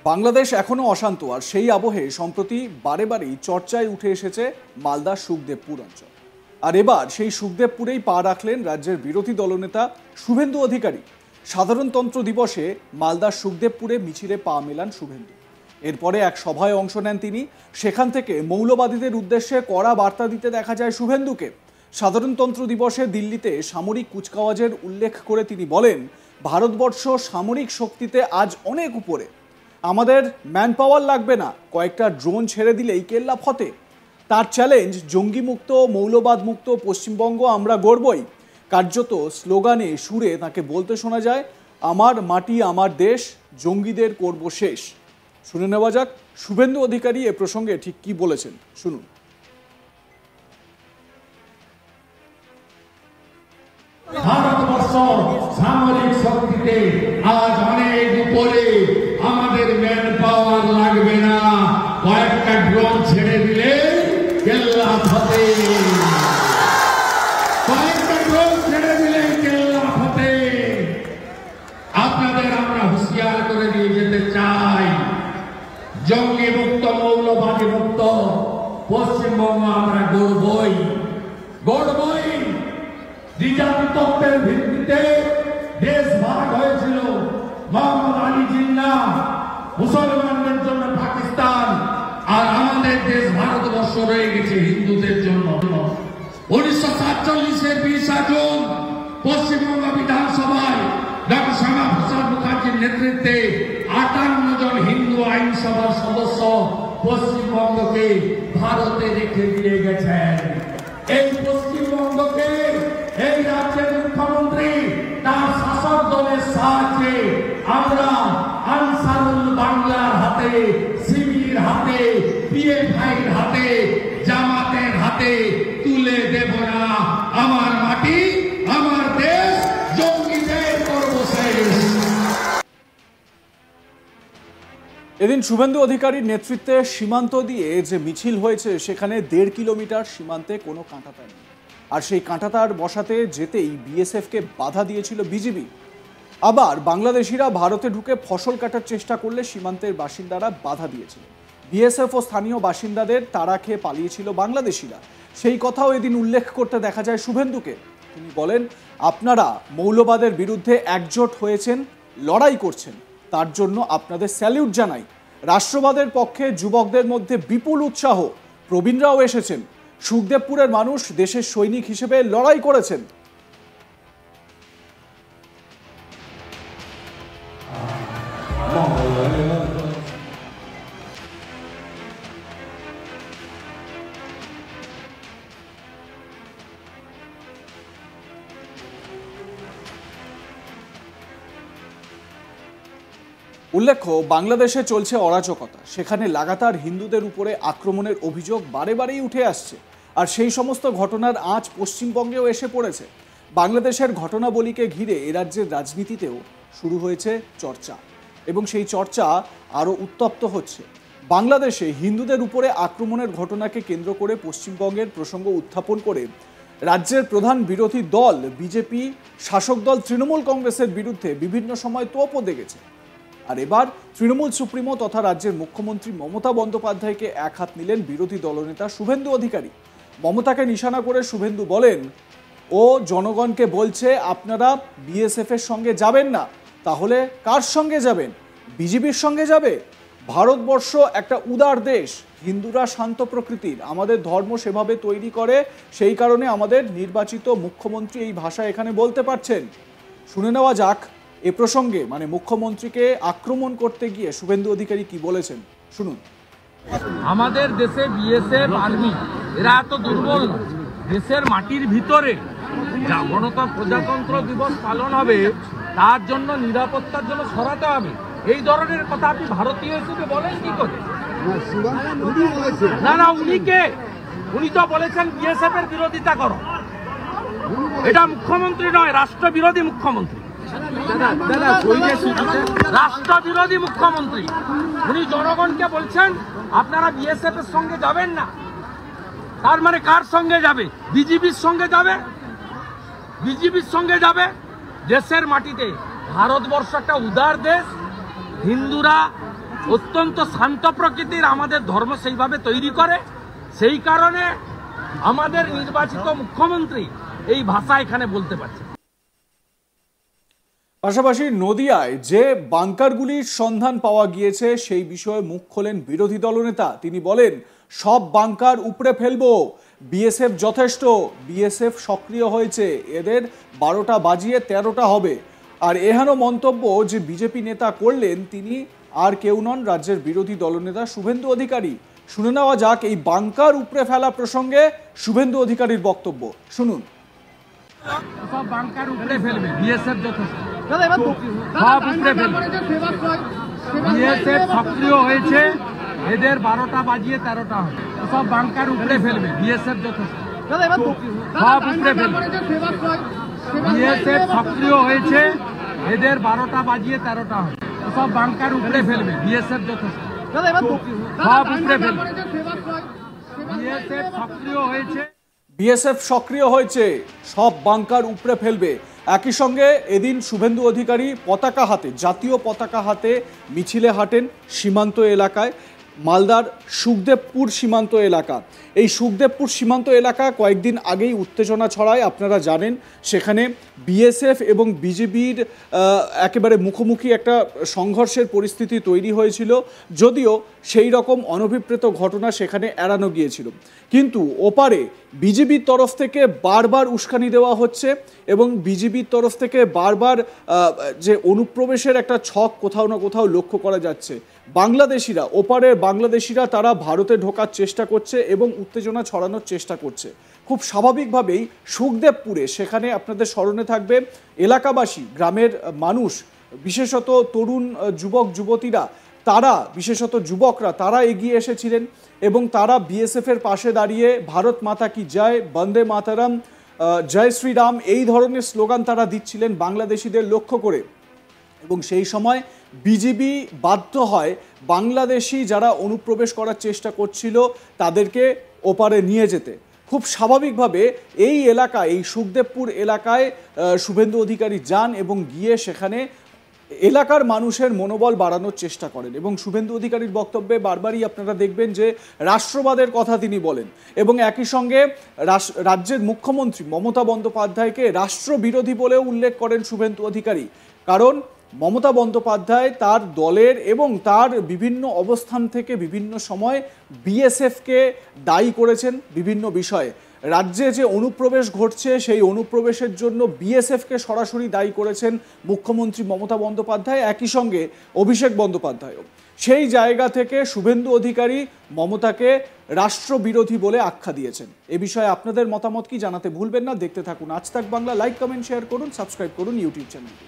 বাংলাদেশ এখনো অশান্ত, আর সেই আবহে সম্প্রতি বারে বারেই চর্চায় উঠে এসেছে মালদার সুখদেবপুর অঞ্চল। আর এবার সেই সুখদেবপুরেই পা রাখলেন রাজ্যের বিরোধী দলনেতা শুভেন্দু অধিকারী। সাধারণতন্ত্র দিবসে মালদার সুখদেবপুরে মিছিলে পা মেলান শুভেন্দু। এরপরে এক সভায় অংশ নেন তিনি। সেখান থেকে মৌলবাদীদের উদ্দেশ্যে কড়া বার্তা দিতে দেখা যায় শুভেন্দুকে। সাধারণতন্ত্র দিবসে দিল্লিতে সামরিক কুচকাওয়াজের উল্লেখ করে তিনি বলেন, ভারতবর্ষ সামরিক শক্তিতে আজ অনেক উপরে, আমাদের ম্যান পাওয়ার লাগবে না, কয়েকটা ড্রোন ছেড়ে দিলেই কেল্লা ফতে। তার চ্যালেঞ্জ, জঙ্গি মুক্ত মৌলবাদ মুক্ত পশ্চিমবঙ্গ আমরা গড়বই। কার্যত স্লোগানে সুরে তাকে বলতে শোনা যায়, আমার মাটি আমার দেশ, জঙ্গিদের করব শেষ। শুনে নেওয়া যাক শুভেন্দু অধিকারী এ প্রসঙ্গে ঠিক কি বলেছেন, শুনুন। ভারতবর্ষ সামরিক শক্তিতে আজ অনেক উপরে, আমাদের ম্যান পাওয়ার লাগবে না, কয়েকটা ড্রোন ছেড়ে দিলে কেল্লা ফতে। কয়েকটা ড্রোন ছেড়ে দিলে কেল্লা ফতে। আপনাদের আমরা হুঁশিয়ার করে দিয়ে যেতে চাই, জঙ্গি মুক্ত মৌলবাদী মুক্ত পশ্চিমবঙ্গ আমরা গড়বই গড়বই। দ্বিজাতি তত্ত্বের ভিত্তিতে দেশ ভাগ হয়েছিল। মোহাম্মদ আলী জিন্না, মুসলমানদের জন্য পাকিস্তান, আর আমাদের দেশ ভারতবর্ষ রয়ে গেছে হিন্দুদের জন্য। 1947-এর 20 জুন পশ্চিমবঙ্গ বিধানসভায় ডক্টর শ্যামাপ্রসাদ মুখার্জির নেতৃত্বে 58 জন হিন্দু আইনসভার সদস্য পশ্চিমবঙ্গকে ভারতে রেখে দিয়ে গেছেন। এই পশ্চিমবঙ্গকে এই রাজ্যের মুখ্যমন্ত্রী তার শাসক দলের সাহায্যে আমরা আনসারুল বাংলার হাতে, শিবির হাতে, পিএফআইর হাতে, জামাতের হাতে তুলে দেব না। আমার মাটি আমার দেশ, জঙ্গিদের করব শেষ। এদিন শুভেন্দু অধিকারীর নেতৃত্বে সীমান্ত দিয়ে যে মিছিল হয়েছে, সেখানে 1.5 কিলোমিটার সীমান্তে কোনো কাঁটাতার নেই। আর সেই কাঁটাতার বসাতে যেতেই বিএসএফকে বাধা দিয়েছিল বিজিবি। আবার বাংলাদেশিরা ভারতে ঢুকে ফসল কাটার চেষ্টা করলে সীমান্তের বাসিন্দারা বাধা দিয়েছিল। বিএসএফ ও স্থানীয় বাসিন্দাদের তাড়া খেয়ে পালিয়েছিল বাংলাদেশিরা। সেই কথাও এদিন উল্লেখ করতে দেখা যায় শুভেন্দুকে। তিনি বলেন, আপনারা মৌলবাদের বিরুদ্ধে একজোট হয়েছেন, লড়াই করছেন, তার জন্য আপনাদের স্যালিউট জানাই। রাষ্ট্রবাদের পক্ষে যুবকদের মধ্যে বিপুল উৎসাহ, প্রবীণরাও এসেছেন। সুখদেবপুরের মানুষ দেশের সৈনিক হিসেবে লড়াই করেছেন। উল্লেখ্য, বাংলাদেশে চলছে অরাজকতা। সেখানে লাগাতার হিন্দুদের উপরে আক্রমণের অভিযোগ বারে বারেই উঠে আসছে। আর সেই সমস্ত ঘটনার আঁচ পশ্চিমবঙ্গেও এসে পড়েছে। বাংলাদেশের ঘটনাবলীকে ঘিরে এ রাজ্যের রাজনীতিতেও শুরু হয়েছে চর্চা, এবং সেই চর্চা আরও উত্তপ্ত হচ্ছে। বাংলাদেশে হিন্দুদের উপরে আক্রমণের ঘটনাকে কেন্দ্র করে পশ্চিমবঙ্গের প্রসঙ্গ উত্থাপন করে রাজ্যের প্রধান বিরোধী দল বিজেপি, শাসক দল তৃণমূল কংগ্রেসের বিরুদ্ধে বিভিন্ন সময় তোপও দেখেছে। আর এবার তৃণমূল সুপ্রিমো তথা রাজ্যের মুখ্যমন্ত্রী মমতা বন্দ্যোপাধ্যায়কে এক হাত নিলেন বিরোধী দলনেতা শুভেন্দু অধিকারী। মমতাকে নিশানা করে শুভেন্দু বলেন, ও জনগণকে বলছে আপনারা বিএসএফ এর সঙ্গে যাবেন না, তাহলে কার সঙ্গে যাবেন? বিজেপির সঙ্গে যাবে? ভারতবর্ষ একটা উদার দেশ, হিন্দুরা শান্ত প্রকৃতির, আমাদের ধর্ম সেভাবে তৈরি করে, সেই কারণে আমাদের নির্বাচিত মুখ্যমন্ত্রী এই ভাষা এখানে বলতে পারছেন। শুনে নেওয়া যাক এ প্রসঙ্গে, মানে মুখ্যমন্ত্রীকে আক্রমণ করতে গিয়ে শুভেন্দু অধিকারী কি বলেছেন, শুনুন। আমাদের দেশে বিএসএফ, আর্মি এরা এত দুর্বল। দেশের মাটির ভিতরে যা প্রজাতন্ত্র দিবস পালন হবে, তার জন্য নিরাপত্তার জন্য সরাতে হবে। এই ধরনের কথা আপনি ভারতীয় হিসেবে বলেন কি করে? না না, উনি তো বলেছেন বিএসএফ এর বিরোধিতা করো। এটা মুখ্যমন্ত্রী নয়, রাষ্ট্রবিরোধী মুখ্যমন্ত্রী, রাষ্ট্রবিরোধী মুখ্যমন্ত্রী। উনি জনগণকে বলছেন আপনারা বিএসএফ এর সঙ্গে যাবেন না। তার মানে কার সঙ্গে যাবে? বিজেপির সঙ্গে যাবে। বিজেপির সঙ্গে যাবে। দেশের মাটিতে ভারতবর্ষ একটা উদার দেশ, হিন্দুরা অত্যন্ত শান্ত প্রকৃতির আমাদের ধর্ম সেইভাবে তৈরি করে। সেই কারণে আমাদের নির্বাচিত মুখ্যমন্ত্রী এই ভাষা এখানে বলতে পারছে। পাশাপাশি নদিয়ায় যে বাংকারগুলির সন্ধান পাওয়া গিয়েছে সেই বিষয়ে মুখ খোলেন বিরোধী দলনেতা। তিনি বলেন, সব বাংকার উপড়ে ফেলবো, বিএসএফ যথেষ্ট, বিএসএফ সক্রিয় হয়েছে, এদের 12টা বাজিয়ে 13টা হবে। আর এহেন মন্তব্য যে বিজেপি নেতা করলেন তিনি আর কেউ নন, রাজ্যের বিরোধী দলনেতা শুভেন্দু অধিকারী। শুনে নেওয়া যাক এই বাংকার উপড়ে ফেলা প্রসঙ্গে শুভেন্দু অধিকারীর বক্তব্য। শুনুন। সব বাংকার উপড়ে ফেলবে, বিএসএফ যথেষ্ট, সব উপড়ে ফেলবে, বিএসএফ সক্রিয় হয়েছে, এদের 12টা বাজিয়ে 13টা হবে। সব বাংকার উপড়ে ফেলবে, বিএসএফ যথেষ্ট, সব উপড়ে ফেলবে, বিএসএফ সক্রিয় হয়েছে, এদের 12টা বাজিয়ে 13টা হবে। সব বাংকার উপড়ে ফেলবে, বিএসএফ যথেষ্ট, সব উপড়ে ফেলবে, বিএসএফ সক্রিয় হয়েছে, বিএসএফ সক্রিয় হয়েছে, সব বাংকার উপড়ে ফেলবে। একই সঙ্গে এদিন শুভেন্দু অধিকারী পতাকা হাতে, জাতীয় পতাকা হাতে মিছিলে হাঁটেন সীমান্ত এলাকায়, মালদার সুখদেবপুর সীমান্ত এলাকা। এই সুখদেবপুর সীমান্ত এলাকা কয়েকদিন আগেই উত্তেজনা ছড়ায়, আপনারা জানেন। সেখানে বিএসএফ এবং বিজেপির একেবারে মুখোমুখি একটা সংঘর্ষের পরিস্থিতি তৈরি হয়েছিল, যদিও সেই রকম অনভিপ্রেত ঘটনা সেখানে এড়ানো গিয়েছিল। কিন্তু ওপারে বিজেপির তরফ থেকে বারবার উস্কানি দেওয়া হচ্ছে এবং বিজেপির তরফ থেকে বারবার যে অনুপ্রবেশের একটা ছক কোথাও না কোথাও লক্ষ্য করা যাচ্ছে। বাংলাদেশিরা, ওপারের বাংলাদেশিরা তারা ভারতে ঢোকার চেষ্টা করছে এবং উত্তেজনা ছড়ানোর চেষ্টা করছে। খুব স্বাভাবিকভাবেই সুখদেবপুরে, সেখানে আপনাদের স্মরণে থাকবে, এলাকাবাসী, গ্রামের মানুষ, বিশেষত তরুণ যুবক যুবতীরা, তারা, বিশেষত যুবকরা, তারা এগিয়ে এসেছিলেন এবং তারা বিএসএফের পাশে দাঁড়িয়ে ভারত মাতা কি জয়, বন্দে মাতারাম, জয় শ্রীরাম, এই ধরনের স্লোগান তারা দিচ্ছিলেন বাংলাদেশিদের লক্ষ্য করে। এবং সেই সময় বিজেপি বাধ্য হয় বাংলাদেশি যারা অনুপ্রবেশ করার চেষ্টা করছিল তাদেরকে ওপারে নিয়ে যেতে। খুব স্বাভাবিকভাবে এই এলাকায়, এই সুখদেবপুর এলাকায় শুভেন্দু অধিকারী যান এবং গিয়ে সেখানে এলাকার মানুষের মনোবল বাড়ানোর চেষ্টা করেন। এবং শুভেন্দু অধিকারীর বক্তব্যে বারবারই আপনারা দেখবেন যে রাষ্ট্রবাদের কথা তিনি বলেন এবং একই সঙ্গে রাজ্যের মুখ্যমন্ত্রী মমতা বন্দ্যোপাধ্যায়কে রাষ্ট্রবিরোধী বলেও উল্লেখ করেন শুভেন্দু অধিকারী। কারণ মমতা বন্দ্যোপাধ্যায় তার দলের এবং তার বিভিন্ন অবস্থান থেকে বিভিন্ন সময় বিএসএফকে দায়ী করেছেন বিভিন্ন বিষয়ে। রাজ্যে যে অনুপ্রবেশ ঘটছে সেই অনুপ্রবেশের জন্য বিএসএফকে সরাসরি দায়ী করেছেন মুখ্যমন্ত্রী মমতা বন্দ্যোপাধ্যায়, একই সঙ্গে অভিষেক বন্দ্যোপাধ্যায়ও। সেই জায়গা থেকে শুভেন্দু অধিকারী মমতাকে রাষ্ট্রবিরোধী বলে আখ্যা দিয়েছেন। এ বিষয়ে আপনাদের মতামত কি জানাতে ভুলবেন না। দেখতে থাকুন আজ তাক বাংলা। লাইক, কমেন্ট, শেয়ার করুন, সাবস্ক্রাইব করুন ইউটিউব চ্যানেলটি।